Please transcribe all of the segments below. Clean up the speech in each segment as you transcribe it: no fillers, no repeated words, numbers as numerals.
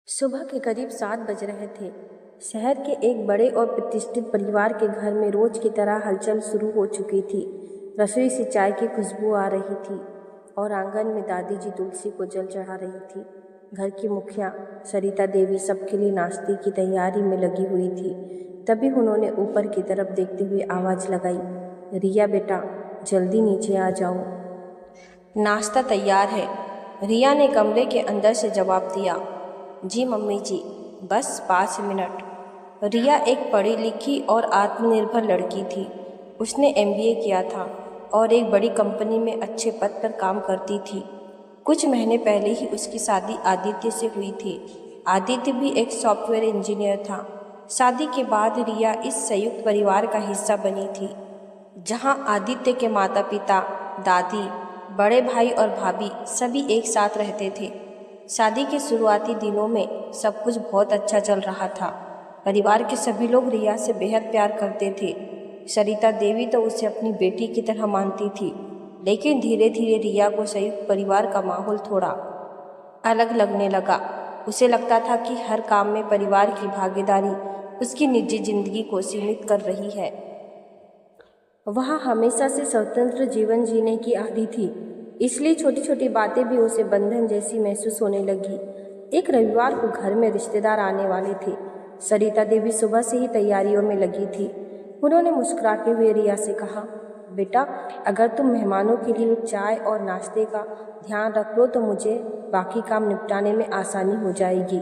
सुबह के करीब 7 बज रहे थे। शहर के एक बड़े और प्रतिष्ठित परिवार के घर में रोज की तरह हलचल शुरू हो चुकी थी। रसोई से चाय की खुशबू आ रही थी और आंगन में दादी जी तुलसी को जल चढ़ा रही थी। घर की मुखिया सरिता देवी सबके लिए नाश्ते की तैयारी में लगी हुई थी। तभी उन्होंने ऊपर की तरफ देखते हुए आवाज़ लगाई, रिया बेटा जल्दी नीचे आ जाओ, नाश्ता तैयार है। रिया ने कमरे के अंदर से जवाब दिया, जी मम्मी जी, बस 5 मिनट। रिया एक पढ़ी लिखी और आत्मनिर्भर लड़की थी। उसने एमबीए किया था और एक बड़ी कंपनी में अच्छे पद पर काम करती थी। कुछ महीने पहले ही उसकी शादी आदित्य से हुई थी। आदित्य भी एक सॉफ्टवेयर इंजीनियर था। शादी के बाद रिया इस संयुक्त परिवार का हिस्सा बनी थी, जहां आदित्य के माता पिता, दादी, बड़े भाई और भाभी सभी एक साथ रहते थे। शादी के शुरुआती दिनों में सब कुछ बहुत अच्छा चल रहा था। परिवार के सभी लोग रिया से बेहद प्यार करते थे। सरिता देवी तो उसे अपनी बेटी की तरह मानती थी, लेकिन धीरे धीरे रिया को संयुक्त परिवार का माहौल थोड़ा अलग लगने लगा। उसे लगता था कि हर काम में परिवार की भागीदारी उसकी निजी जिंदगी को सीमित कर रही है। वह हमेशा से स्वतंत्र जीवन जीने की आदी थी, इसलिए छोटी छोटी बातें भी उसे बंधन जैसी महसूस होने लगी। एक रविवार को घर में रिश्तेदार आने वाले थे। सरिता देवी सुबह से ही तैयारियों में लगी थी। उन्होंने मुस्कुराते हुए रिया से कहा, बेटा अगर तुम मेहमानों के लिए चाय और नाश्ते का ध्यान रख लो तो मुझे बाकी काम निपटाने में आसानी हो जाएगी।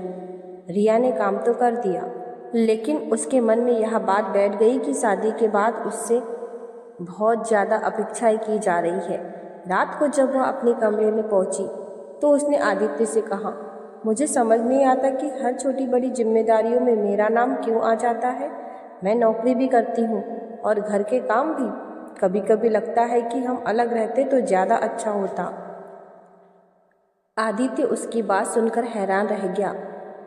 रिया ने काम तो कर दिया, लेकिन उसके मन में यह बात बैठ गई कि शादी के बाद उससे बहुत ज़्यादा अपेक्षाएं की जा रही है। रात को जब वह अपने कमरे में पहुंची तो उसने आदित्य से कहा, मुझे समझ नहीं आता कि हर छोटी बड़ी जिम्मेदारियों में मेरा नाम क्यों आ जाता है। मैं नौकरी भी करती हूँ और घर के काम भी। कभी कभी लगता है कि हम अलग रहते तो ज़्यादा अच्छा होता। आदित्य उसकी बात सुनकर हैरान रह गया।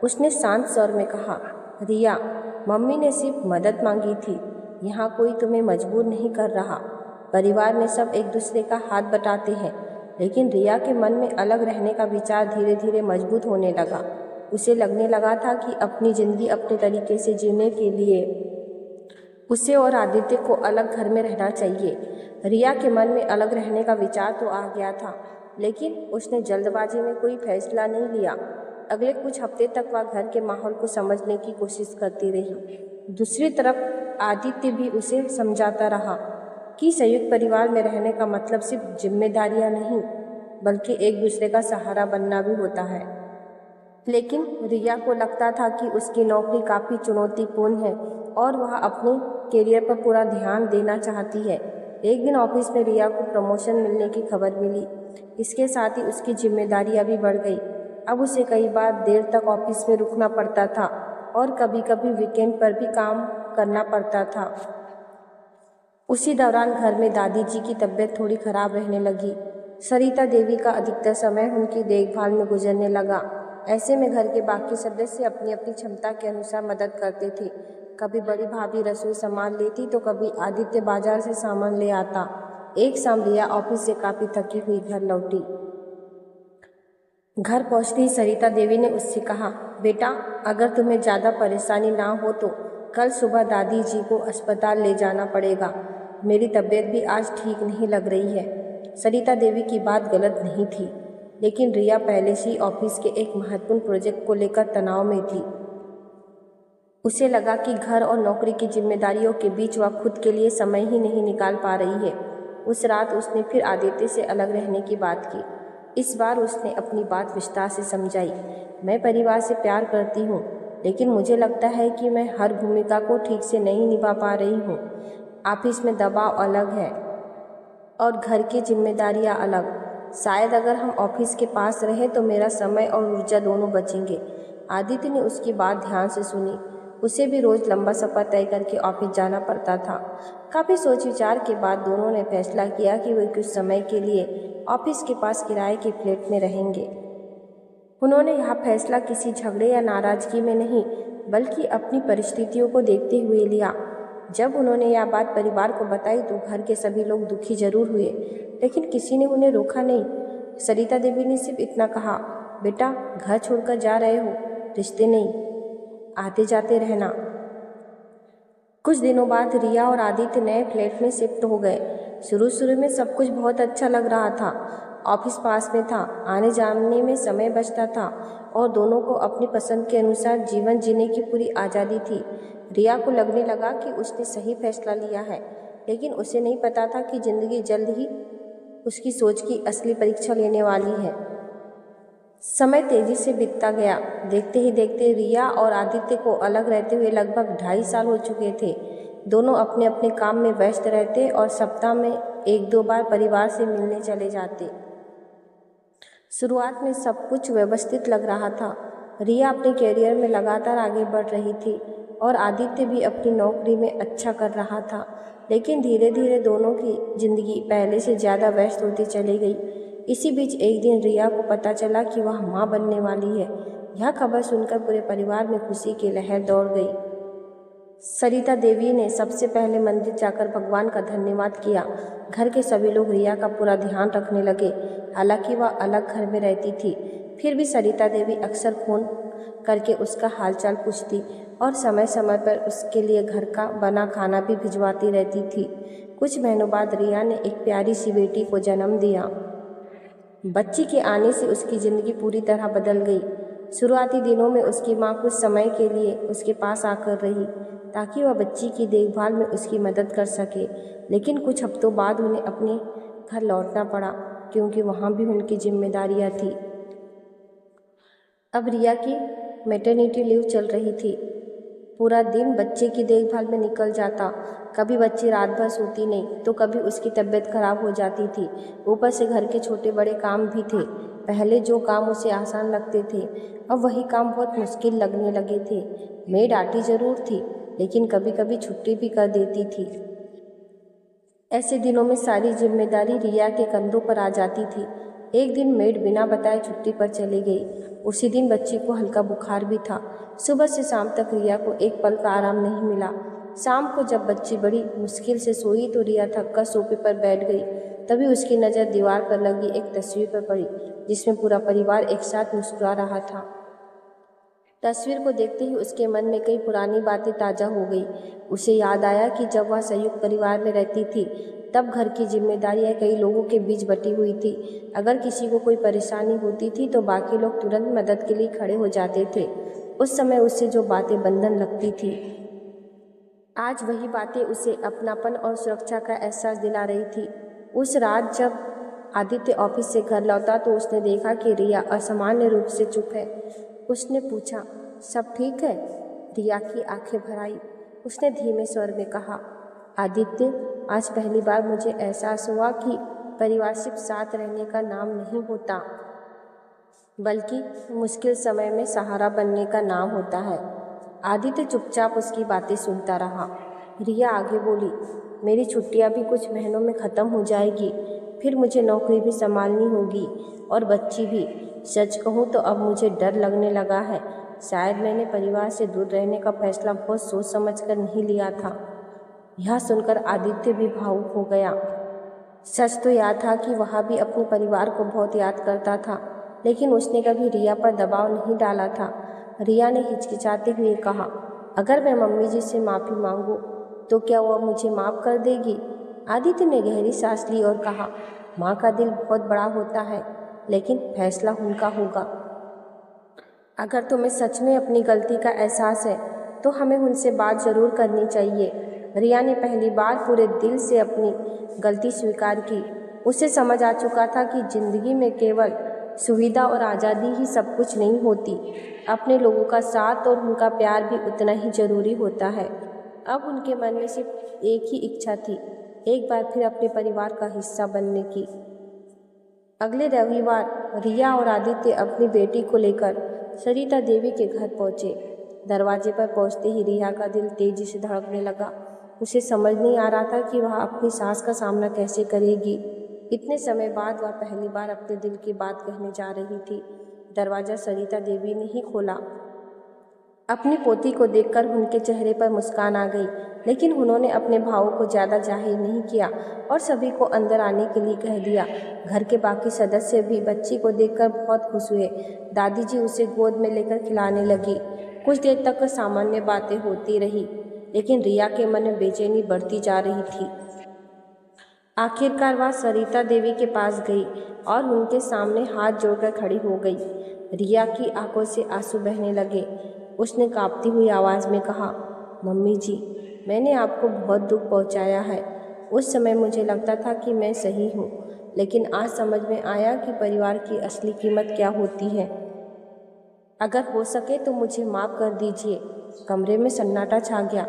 उसने शांत स्वर में कहा, रिया, मम्मी ने सिर्फ मदद मांगी थी, यहाँ कोई तुम्हें मजबूर नहीं कर रहा। परिवार में सब एक दूसरे का हाथ बटाते हैं। लेकिन रिया के मन में अलग रहने का विचार धीरे धीरे मजबूत होने लगा। उसे लगने लगा था कि अपनी जिंदगी अपने तरीके से जीने के लिए उसे और आदित्य को अलग घर में रहना चाहिए। रिया के मन में अलग रहने का विचार तो आ गया था, लेकिन उसने जल्दबाजी में कोई फैसला नहीं लिया। अगले कुछ हफ्ते तक वह घर के माहौल को समझने की कोशिश करती रही। दूसरी तरफ आदित्य भी उसे समझाता रहा कि संयुक्त परिवार में रहने का मतलब सिर्फ जिम्मेदारियां नहीं, बल्कि एक दूसरे का सहारा बनना भी होता है। लेकिन रिया को लगता था कि उसकी नौकरी काफ़ी चुनौतीपूर्ण है और वह अपने करियर पर पूरा ध्यान देना चाहती है। एक दिन ऑफिस में रिया को प्रमोशन मिलने की खबर मिली। इसके साथ ही उसकी जिम्मेदारियां भी बढ़ गई। अब उसे कई बार देर तक ऑफिस में रुकना पड़ता था और कभी कभी वीकेंड पर भी काम करना पड़ता था। उसी दौरान घर में दादी जी की तबीयत थोड़ी खराब रहने लगी। सरिता देवी का अधिकतर समय उनकी देखभाल में गुजरने लगा। ऐसे में घर के बाकी सदस्य अपनी अपनी क्षमता के अनुसार मदद करते थे। कभी बड़ी भाभी रसोई संभाल लेती तो कभी आदित्य बाजार से सामान ले आता। एक शाम रिया ऑफिस से काफ़ी थकी हुई घर लौटी। घर पहुंचते ही सरिता देवी ने उससे कहा, बेटा अगर तुम्हें ज़्यादा परेशानी ना हो तो कल सुबह दादी जी को अस्पताल ले जाना पड़ेगा। मेरी तबीयत भी आज ठीक नहीं लग रही है। सरिता देवी की बात गलत नहीं थी, लेकिन रिया पहले से ही ऑफिस के एक महत्वपूर्ण प्रोजेक्ट को लेकर तनाव में थी। उसे लगा कि घर और नौकरी की जिम्मेदारियों के बीच वह खुद के लिए समय ही नहीं निकाल पा रही है। उस रात उसने फिर आदित्य से अलग रहने की बात की। इस बार उसने अपनी बात विस्तार से समझाई। मैं परिवार से प्यार करती हूँ, लेकिन मुझे लगता है कि मैं हर भूमिका को ठीक से नहीं निभा पा रही हूँ। ऑफिस में दबाव अलग है और घर की जिम्मेदारियाँ अलग। शायद अगर हम ऑफिस के पास रहें तो मेरा समय और ऊर्जा दोनों बचेंगे। आदित्य ने उसकी बात ध्यान से सुनी। उसे भी रोज़ लंबा सफ़र तय करके ऑफिस जाना पड़ता था। काफ़ी सोच विचार के बाद दोनों ने फैसला किया कि वे कुछ समय के लिए ऑफिस के पास किराए के फ्लैट में रहेंगे। उन्होंने यह फैसला किसी झगड़े या नाराज़गी में नहीं, बल्कि अपनी परिस्थितियों को देखते हुए लिया। जब उन्होंने यह बात परिवार को बताई तो घर के सभी लोग दुखी जरूर हुए, लेकिन किसी ने उन्हें रोका नहीं। सरिता देवी ने सिर्फ इतना कहा, बेटा घर छोड़कर जा रहे हो, रिश्ते नहीं, आते जाते रहना। कुछ दिनों बाद रिया और आदित्य नए फ्लैट में शिफ्ट हो गए। शुरू शुरू में सब कुछ बहुत अच्छा लग रहा था। ऑफिस पास में था, आने जाने में समय बचता था और दोनों को अपनी पसंद के अनुसार जीवन जीने की पूरी आज़ादी थी। रिया को लगने लगा कि उसने सही फैसला लिया है, लेकिन उसे नहीं पता था कि ज़िंदगी जल्द ही उसकी सोच की असली परीक्षा लेने वाली है। समय तेजी से बीतता गया। देखते ही देखते रिया और आदित्य को अलग रहते हुए लगभग 2.5 साल हो चुके थे। दोनों अपने अपने काम में व्यस्त रहते और सप्ताह में 1-2 बार परिवार से मिलने चले जाते। शुरुआत में सब कुछ व्यवस्थित लग रहा था। रिया अपने करियर में लगातार आगे बढ़ रही थी और आदित्य भी अपनी नौकरी में अच्छा कर रहा था। लेकिन धीरे धीरे दोनों की जिंदगी पहले से ज़्यादा व्यस्त होती चली गई। इसी बीच एक दिन रिया को पता चला कि वह माँ बनने वाली है। यह खबर सुनकर पूरे परिवार में खुशी की लहर दौड़ गई। सरिता देवी ने सबसे पहले मंदिर जाकर भगवान का धन्यवाद किया। घर के सभी लोग रिया का पूरा ध्यान रखने लगे। हालांकि वह अलग घर में रहती थी, फिर भी सरिता देवी अक्सर फ़ोन करके उसका हालचाल पूछती और समय समय पर उसके लिए घर का बना खाना भी भिजवाती रहती थी। कुछ महीनों बाद रिया ने एक प्यारी सी बेटी को जन्म दिया। बच्ची के आने से उसकी ज़िंदगी पूरी तरह बदल गई। शुरुआती दिनों में उसकी माँ कुछ समय के लिए उसके पास आकर रही ताकि वह बच्ची की देखभाल में उसकी मदद कर सके, लेकिन कुछ हफ्तों बाद उन्हें अपने घर लौटना पड़ा क्योंकि वहाँ भी उनकी जिम्मेदारियाँ थी। अब रिया की मैटरनिटी लीव चल रही थी। पूरा दिन बच्चे की देखभाल में निकल जाता। कभी बच्ची रात भर सोती नहीं तो कभी उसकी तबीयत खराब हो जाती थी। ऊपर से घर के छोटे बड़े काम भी थे। पहले जो काम उसे आसान लगते थे, अब वही काम बहुत मुश्किल लगने लगे थे। मेड आती जरूर थी, लेकिन कभी कभी छुट्टी भी कर देती थी। ऐसे दिनों में सारी जिम्मेदारी रिया के कंधों पर आ जाती थी। एक दिन मेड बिना बताए छुट्टी पर चली गई। उसी दिन बच्ची को हल्का बुखार भी था। सुबह से शाम तक रिया को एक पल का आराम नहीं मिला। शाम को जब बच्ची बड़ी मुश्किल से सोई तो रिया थककर सोफे पर बैठ गई। तभी उसकी नज़र दीवार पर लगी एक तस्वीर पर पड़ी जिसमें पूरा परिवार एक साथ मुस्कुरा रहा था। तस्वीर को देखते ही उसके मन में कई पुरानी बातें ताज़ा हो गई। उसे याद आया कि जब वह संयुक्त परिवार में रहती थी तब घर की जिम्मेदारियां कई लोगों के बीच बटी हुई थी। अगर किसी को कोई परेशानी होती थी तो बाकी लोग तुरंत मदद के लिए खड़े हो जाते थे। उस समय उससे जो बातें बंधन लगती थी, आज वही बातें उसे अपनापन और सुरक्षा का एहसास दिला रही थी। उस रात जब आदित्य ऑफिस से घर लौटा तो उसने देखा कि रिया असामान्य रूप से चुप है। उसने पूछा, सब ठीक है? रिया की आंखें भर आई। उसने धीमे स्वर में कहा, आदित्य, आज पहली बार मुझे एहसास हुआ कि परिवार सिर्फ साथ रहने का नाम नहीं होता, बल्कि मुश्किल समय में सहारा बनने का नाम होता है। आदित्य चुपचाप उसकी बातें सुनता रहा। रिया आगे बोली, मेरी छुट्टियां भी कुछ महीनों में ख़त्म हो जाएगी, फिर मुझे नौकरी भी संभालनी होगी और बच्ची भी। सच कहूँ तो अब मुझे डर लगने लगा है। शायद मैंने परिवार से दूर रहने का फैसला बहुत सोच समझकर नहीं लिया था। यह सुनकर आदित्य भी भावुक हो गया। सच तो यह था कि वह भी अपने परिवार को बहुत याद करता था, लेकिन उसने कभी रिया पर दबाव नहीं डाला था। रिया ने हिचकिचाते हुए कहा, अगर मैं मम्मी जी से माफ़ी मांगूं तो क्या वह मुझे माफ़ कर देगी? आदित्य ने गहरी सांस ली और कहा, माँ का दिल बहुत बड़ा होता है, लेकिन फैसला उनका होगा। अगर तुम्हें सच में अपनी गलती का एहसास है तो हमें उनसे बात ज़रूर करनी चाहिए। रिया ने पहली बार पूरे दिल से अपनी गलती स्वीकार की। उसे समझ आ चुका था कि ज़िंदगी में केवल सुविधा और आज़ादी ही सब कुछ नहीं होती, अपने लोगों का साथ और उनका प्यार भी उतना ही ज़रूरी होता है। अब उनके मन में सिर्फ एक ही इच्छा थी, एक बार फिर अपने परिवार का हिस्सा बनने की। अगले रविवार रिया और आदित्य अपनी बेटी को लेकर सरिता देवी के घर पहुंचे। दरवाजे पर पहुंचते ही रिया का दिल तेजी से धड़कने लगा। उसे समझ नहीं आ रहा था कि वह अपनी सास का सामना कैसे करेगी। इतने समय बाद वह पहली बार अपने दिल की बात कहने जा रही थी। दरवाज़ा सरिता देवी ने ही खोला। अपनी पोती को देखकर उनके चेहरे पर मुस्कान आ गई, लेकिन उन्होंने अपने भावों को ज़्यादा जाहिर नहीं किया और सभी को अंदर आने के लिए कह दिया। घर के बाकी सदस्य भी बच्ची को देखकर बहुत खुश हुए। दादी जी उसे गोद में लेकर खिलाने लगी। कुछ देर तक सामान्य बातें होती रही, लेकिन रिया के मन में बेचैनी बढ़ती जा रही थी। आखिरकार वह सरिता देवी के पास गई और उनके सामने हाथ जोड़कर खड़ी हो गई। रिया की आंखों से आंसू बहने लगे। उसने कांपती हुई आवाज़ में कहा, मम्मी जी, मैंने आपको बहुत दुख पहुंचाया है। उस समय मुझे लगता था कि मैं सही हूँ, लेकिन आज समझ में आया कि परिवार की असली कीमत क्या होती है। अगर हो सके तो मुझे माफ़ कर दीजिए। कमरे में सन्नाटा छा गया।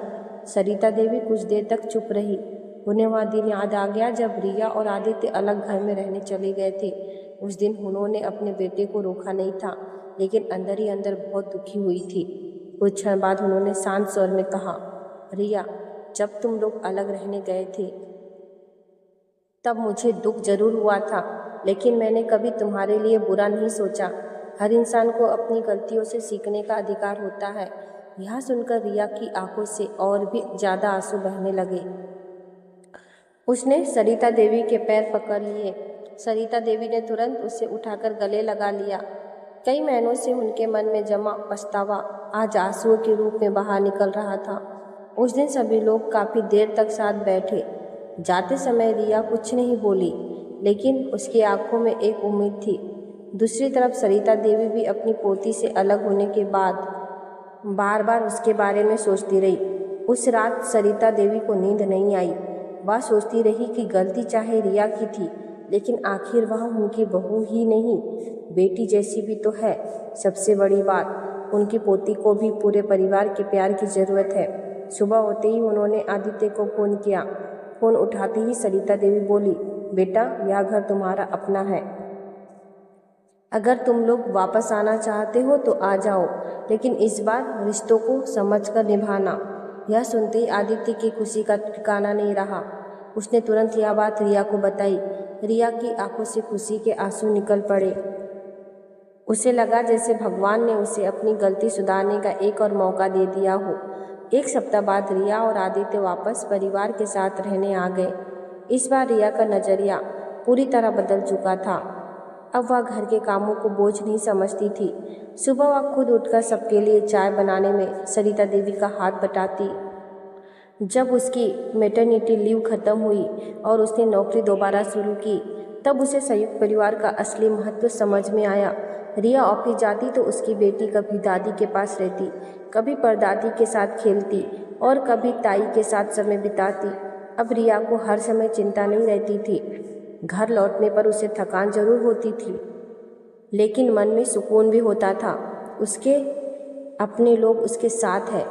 सरिता देवी कुछ देर तक चुप रही। उन्हें वह दिन याद आ गया जब रिया और आदित्य अलग घर में रहने चले गए थे। उस दिन उन्होंने अपने बेटे को रोका नहीं था, लेकिन अंदर ही अंदर बहुत दुखी हुई थी। कुछ क्षण बाद उन्होंने शांत स्वर में कहा, रिया, जब तुम लोग अलग रहने गए थे तब मुझे दुख जरूर हुआ था, लेकिन मैंने कभी तुम्हारे लिए बुरा नहीं सोचा। हर इंसान को अपनी गलतियों से सीखने का अधिकार होता है। यह सुनकर रिया की आंखों से और भी ज़्यादा आंसू बहने लगे। उसने सरिता देवी के पैर पकड़ लिए। सरिता देवी ने तुरंत उसे उठाकर गले लगा लिया। कई महीनों से उनके मन में जमा पछतावा आज आंसुओं के रूप में बाहर निकल रहा था। उस दिन सभी लोग काफ़ी देर तक साथ बैठे। जाते समय रिया कुछ नहीं बोली, लेकिन उसकी आंखों में एक उम्मीद थी। दूसरी तरफ सरिता देवी भी अपनी पोती से अलग होने के बाद बार बार उसके बारे में सोचती रही। उस रात सरिता देवी को नींद नहीं आई। वह सोचती रही कि गलती चाहे रिया की थी, लेकिन आखिर वह उनकी बहू ही नहीं, बेटी जैसी भी तो है। सबसे बड़ी बात, उनकी पोती को भी पूरे परिवार के प्यार की ज़रूरत है। सुबह होते ही उन्होंने आदित्य को फ़ोन किया। फ़ोन उठाते ही सरिता देवी बोली, बेटा, यह घर तुम्हारा अपना है। अगर तुम लोग वापस आना चाहते हो तो आ जाओ, लेकिन इस बार रिश्तों को समझकर निभाना। यह सुनते ही आदित्य की खुशी का ठिकाना नहीं रहा। उसने तुरंत यह बात रिया को बताई। रिया की आंखों से खुशी के आंसू निकल पड़े। उसे लगा जैसे भगवान ने उसे अपनी गलती सुधारने का एक और मौका दे दिया हो। एक सप्ताह बाद रिया और आदित्य वापस परिवार के साथ रहने आ गए। इस बार रिया का नज़रिया पूरी तरह बदल चुका था। अब वह घर के कामों को बोझ नहीं समझती थी। सुबह वह खुद उठकर सबके लिए चाय बनाने में सरिता देवी का हाथ बटाती। जब उसकी मैटरनिटी लीव खत्म हुई और उसने नौकरी दोबारा शुरू की, तब उसे संयुक्त परिवार का असली महत्व समझ में आया। रिया ऑफिस जाती तो उसकी बेटी कभी दादी के पास रहती, कभी परदादी के साथ खेलती और कभी ताई के साथ समय बिताती। अब रिया को हर समय चिंता नहीं रहती थी। घर लौटने पर उसे थकान जरूर होती थी, लेकिन मन में सुकून भी होता था। उसके अपने लोग उसके साथ है।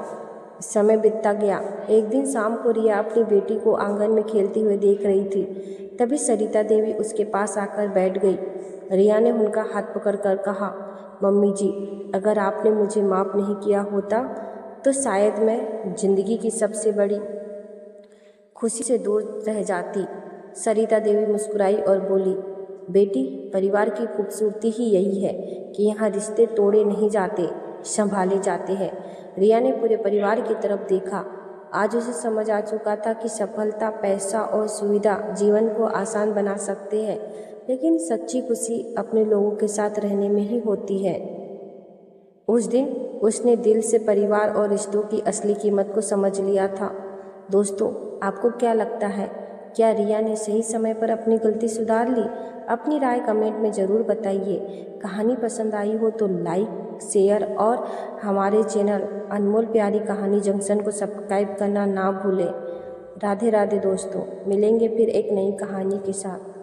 समय बीतता गया। एक दिन शाम को रिया अपनी बेटी को आंगन में खेलती हुए देख रही थी। तभी सरिता देवी उसके पास आकर बैठ गई। रिया ने उनका हाथ पकड़कर कहा, मम्मी जी, अगर आपने मुझे माफ़ नहीं किया होता तो शायद मैं जिंदगी की सबसे बड़ी खुशी से दूर रह जाती। सरिता देवी मुस्कुराई और बोली, बेटी, परिवार की खूबसूरती ही यही है कि यहाँ रिश्ते तोड़े नहीं जाते, संभाले जाते हैं। रिया ने पूरे परिवार की तरफ देखा। आज उसे समझ आ चुका था कि सफलता, पैसा और सुविधा जीवन को आसान बना सकते हैं, लेकिन सच्ची खुशी अपने लोगों के साथ रहने में ही होती है। उस दिन उसने दिल से परिवार और रिश्तों की असली कीमत को समझ लिया था। दोस्तों, आपको क्या लगता है? क्या रिया ने सही समय पर अपनी गलती सुधार ली? अपनी राय कमेंट में ज़रूर बताइए। कहानी पसंद आई हो तो लाइक, शेयर और हमारे चैनल अनमोल प्यारी कहानी जंक्शन को सब्सक्राइब करना ना भूलें। राधे राधे दोस्तों, मिलेंगे फिर एक नई कहानी के साथ।